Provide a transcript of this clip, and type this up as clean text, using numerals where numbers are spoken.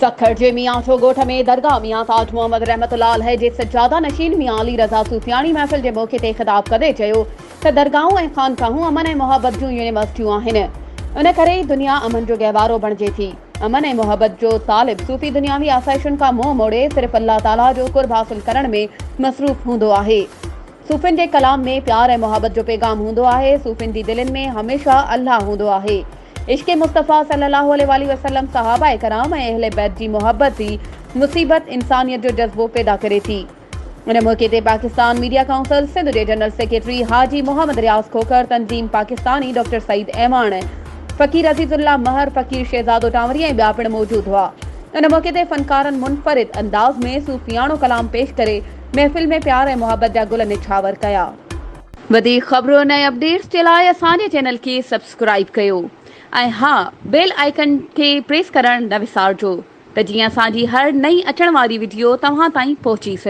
सखर जे मियां गोठ में दरगाह मियां ताज मोहम्मद रहमतुल्लाह अलैह जे सज्जादा नशीन मियां अली रज़ा सूफियानी महफ़िल जे मौक़े ते ख़िताब कंदे चयो त दरगाहूं ऐं ख़ानकाहूं अमन ऐं मुहबत जूं यूनिवर्सिटियूं आहिनि। इन करे ई दुनिया अमन जो गहवारो बणिजे थी। अमन ऐं मुहबत जो तालिब सूफ़ी दुनियावी आसाइशुनि खां मुंहुं मोड़े सिर्फ़ अल्लाह ताला जो कुर्ब हासिल करण में मसरूफ़ हूंदो आहे। सूफ़ियुनि जे कलाम में प्यार ऐं मुहबत जो पैगाम हूंदो आहे। सूफ़ियुनि जी दिलनि में हमेशा अल्लाह हूंदो आहे। इश्क़ मुस्तफ़ा सल्लल्लाहु अलैहि वसल्लम सहाबाए कराम ऐं अहले बैत जी मोहब्बत ही मुसीबत इंसानियत जो जज़्बो पैदा करे थी। इन मौक़े ते पाकिस्तान मीडिया काउंसिल सिंध जे जनरल सेक्रेटरी हाजी मोहम्मद रियाज़ खोखर, तंज़ीम पाकिस्तानी डॉक्टर सईद ऐवान, फ़कीर अज़ीज़ुल्लाह महर, फ़कीर शहज़ादो टांवरी ऐं ॿिया पिणु मौजूद हुआ। इन मौक़े ते फ़नकारनि मुनफ़रिद अंदाज़ में सूफ़ियाणो कलाम पेश करे महफ़िल में प्यार ऐं मुहबत जा गुल निछावर कया। वधीक ख़बरुनि ऐं अपडेट्स जे लाइ असांजे चैनल खे सब्सक्राइब कयो ऐं हा, बेल आइकन खे प्रेस करणु न विसारिजो त जीअं असांजी हर नई अचण वारी वीडियो तव्हां ताईं पहुची सघे।